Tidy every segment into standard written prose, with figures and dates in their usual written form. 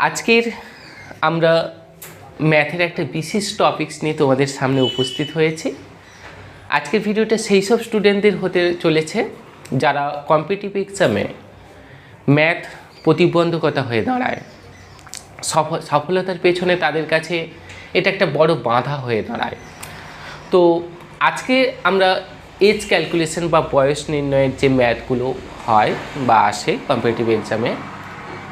আজকের আমরা ম্যাথের একটা বিশেষ টপিকস নিয়ে তোমাদের সামনে উপস্থিত হয়েছি। আজকের ভিডিওটা সেই সব স্টুডেন্টদের হতে চলেছে যারা কম্পিটিটিভ এক্সামে ম্যাথ প্রতিবন্ধকতা হয়ে দাঁড়ায়, সফলতার পেছনে তাদের কাছে এটা একটা বড় বাধা হয়ে দাঁড়ায়। তো আজকে আমরা এজ ক্যালকুলেশন বা বয়স নির্ণয়ের যে ম্যাথগুলো হয় বা আসে কম্পিটিটিভ এক্সামে,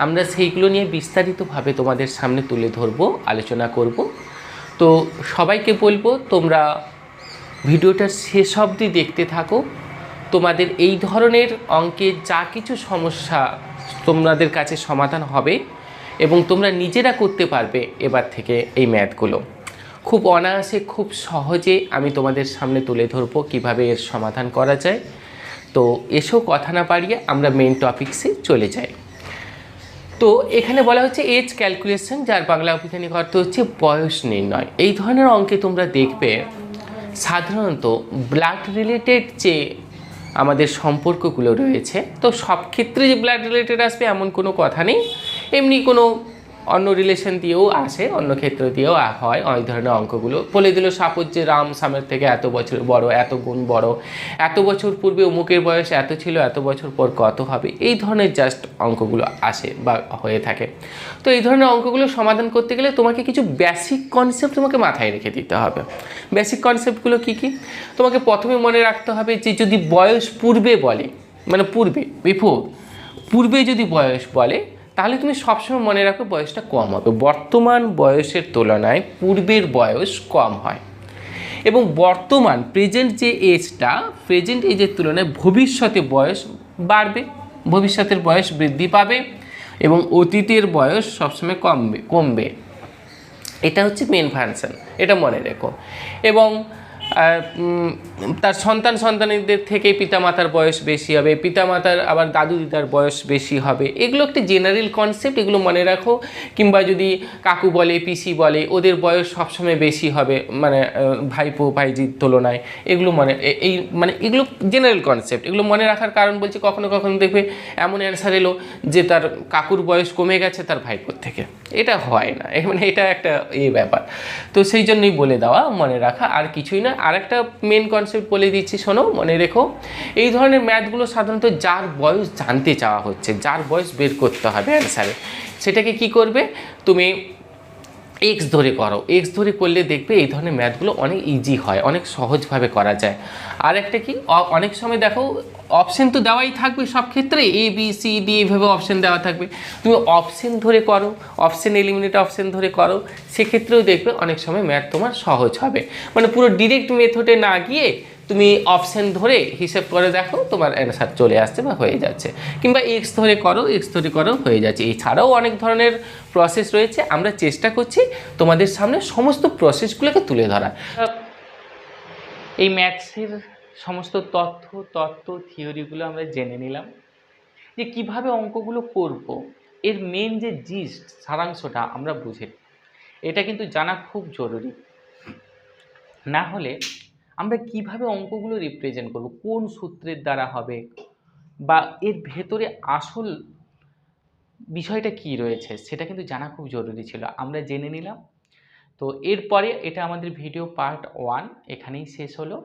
আমরা সেইগুলো নিয়ে বিস্তারিতভাবে তোমাদের সামনে তুলে ধরবো, আলোচনা করব। তো সবাইকে বলবো তোমরা ভিডিওটার শেষ অবধি দেখতে থাকো। তোমাদের এই ধরনের অঙ্কের যা কিছু সমস্যা তোমাদের কাছে সমাধান হবে এবং তোমরা নিজেরা করতে পারবে এবার থেকে এই ম্যাথগুলো খুব অনায়াসে, খুব সহজে আমি তোমাদের সামনে তুলে ধরবো কীভাবে এর সমাধান করা যায়। তো এসব কথা না পারিয়ে আমরা মেইন টপিকসে চলে যাই। তো এখানে বলা হচ্ছে এজ ক্যালকুলেশন, যার বাংলা আভিধানিক অর্থ হচ্ছে বয়স নির্ণয়। এই ধরনের অঙ্কে তোমরা দেখবে সাধারণত ব্লাড রিলেটেড যে আমাদের সম্পর্কগুলো রয়েছে, তো সব ক্ষেত্রে যে ব্লাড রিলেটেড আসবে এমন কোনো কথা নেই, এমনি কোনো অন্য রিলেশন দিয়েও আসে, অন্য ক্ষেত্র দিয়েও হয়। অনেক ধরনের অঙ্কগুলো বলে দিল, সাপোজ যে রাম সামের থেকে এত বছর বড়, এত গুণ বড়, এত বছর পূর্বে অমুকের বয়স এত ছিল, এত বছর পর কত হবে, এই ধরনের জাস্ট অঙ্কগুলো আসে বা হয়ে থাকে। তো এই ধরনের অঙ্কগুলো সমাধান করতে গেলে তোমাকে কিছু বেসিক কনসেপ্ট তোমাকে মাথায় রেখে দিতে হবে। বেসিক কনসেপ্টগুলো কী কী? তোমাকে প্রথমে মনে রাখতে হবে যে যদি বয়স পূর্বে বলে, মানে পূর্বে যদি বয়স বলে, তাহলে তুমি সবসময় মনে রাখো বয়সটা কম হবে। বর্তমান বয়সের তুলনায় পূর্বের বয়স কম হয় এবং বর্তমান প্রেজেন্ট যে এজটা, প্রেজেন্ট এজের তুলনায় ভবিষ্যতে বয়স বাড়বে, ভবিষ্যতের বয়স বৃদ্ধি পাবে এবং অতীতের বয়স সবসময় কমবে। এটা হচ্ছে মেন ফাংশন, এটা মনে রেখো। এবং তার সন্তানদের থেকে পিতামাতার বয়স বেশি হবে, পিতামাতার আবার দাদু দিদার বয়স বেশি হবে। এগুলো একটা জেনারেল কনসেপ্ট, এগুলো মনে রাখো। কিংবা যদি কাকু বলে, পিসি বলে, ওদের বয়স সবসময় বেশি হবে, মানে ভাইপো ভাইজির তুলনায়। এগুলো এগুলো জেনারেল কনসেপ্ট, এগুলো মনে রাখার কারণ বলছি, কখনো কখনো দেখবে এমন অ্যান্সার এলো যে তার কাকুর বয়স কমে গেছে তার ভাইপোর থেকে। এটা হয় না, এটা একটা ব্যাপার। তো সেই জন্যই বলে দেওয়া, মনে রাখা, আর কিছুই না। আর একটা মেন কনসেপ্ট বলে দিচ্ছি, শোনো, মনে রেখো। এই ধরনের ম্যাথগুলো সাধারণত যার বয়স জানতে চাওয়া হচ্ছে, যার বয়স বের করতে হবে অ্যান্সারে, সেটাকে কি করবে তুমি এক্স ধরে করো। এক্স ধরে করলে দেখবে এই ধরনের ম্যাথগুলো অনেক ইজি হয়, অনেক সহজভাবে করা যায়। আর একটা কি, অনেক সময় দেখো অপশন তো দেওয়াই থাকবে সব ক্ষেত্রে, এ বি সি ডি এইভাবে অপশন দেওয়া থাকবে। তুমি অপশন ধরে করো, অপশন এলিমিনেট অপশন ধরে করো, সেক্ষেত্রেও দেখবে অনেক সময় ম্যাথ তোমার সহজ হবে। মানে পুরো ডিরেক্ট মেথডে না গিয়ে তুমি অপশন ধরে হিসেব করে দেখো, তোমার অ্যান্সার চলে আসছে বা হয়ে যাচ্ছে। কিংবা এক্স ধরে করো, হয়ে যাচ্ছে। এছাড়াও অনেক ধরনের প্রসেস রয়েছে, আমরা চেষ্টা করছি তোমাদের সামনে সমস্ত প্রসেসগুলোকে তুলে ধরা। এই ম্যাথসের সমস্ত তত্ত্ব থিওরিগুলো আমরা জেনে নিলাম যে কিভাবে অঙ্কগুলো করব। এর মেন যে জিস্ট, সারাংশটা আমরা বুঝে, এটা কিন্তু জানা খুব জরুরি। না হলে আমরা কিভাবে অঙ্কগুলো রিপ্রেজেন্ট করব, কোন সূত্রের দ্বারা হবে, বা এর ভেতরে আসল বিষয়টা কি রয়েছে, সেটা কিন্তু জানা খুব জরুরি ছিল। আমরা জেনে নিলাম। তো এরপরে এটা আমাদের ভিডিও পার্ট 1 এখানেই শেষ হলো।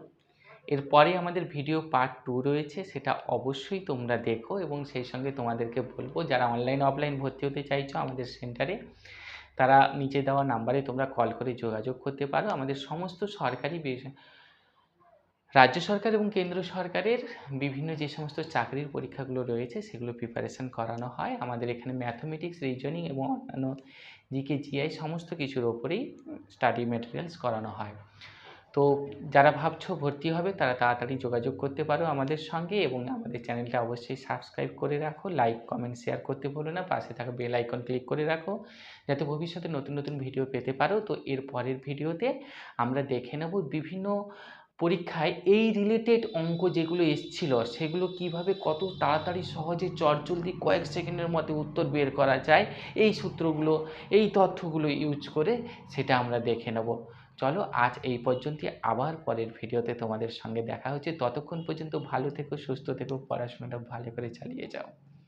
এরপরে আমাদের ভিডিও পার্ট 2 রয়েছে, সেটা অবশ্যই তোমরা দেখো। এবং সেই সঙ্গে তোমাদেরকে বলবো, যারা অনলাইন অফলাইন ভর্তি হতে চাইছো আমাদের সেন্টারে, তারা নিচে দেওয়া নাম্বারে তোমরা কল করে যোগাযোগ করতে পারো। আমাদের সমস্ত সরকারি, রাজ্য সরকার এবং কেন্দ্র সরকারের বিভিন্ন যে সমস্ত চাকরির পরীক্ষাগুলো রয়েছে সেগুলো প্রিপারেশন করানো হয়। আমাদের এখানে ম্যাথমেটিক্স, রিজনিং এবং অন্যান্য জিকে জিআই সমস্ত কিছুর ওপরেই স্টাডি ম্যাটেরিয়ালস করানো হয়। তো যারা ভাবছো ভর্তি হবে তারা তাড়াতাড়ি যোগাযোগ করতে পারো আমাদের সঙ্গে, এবং আমাদের চ্যানেলটা অবশ্যই সাবস্ক্রাইব করে রাখো, লাইক কমেন্ট শেয়ার করতে ভুলো না, পাশে থাকা বেল আইকন ক্লিক করে রাখো যাতে ভবিষ্যতে নতুন নতুন ভিডিও পেতে পারো। তো এর পরের ভিডিওতে আমরা দেখে নেব বিভিন্ন পরীক্ষায় এই রিলেটেড অঙ্ক যেগুলো এসেছিল সেগুলো কিভাবে কত তাড়াতাড়ি সহজে চটজলদি কয়েক সেকেন্ডের মধ্যে উত্তর বের করা যায়, এই সূত্রগুলো, এই তথ্যগুলো ইউজ করে সেটা আমরা দেখে নেব। চলো আজ এই পর্যন্তই, আবার পরের ভিডিওতে তোমাদের সঙ্গে দেখা হচ্ছে। ততক্ষণ পর্যন্ত ভালো থেকো, সুস্থ থেকো, পড়াশোনাটা ভালো করে চালিয়ে যাও।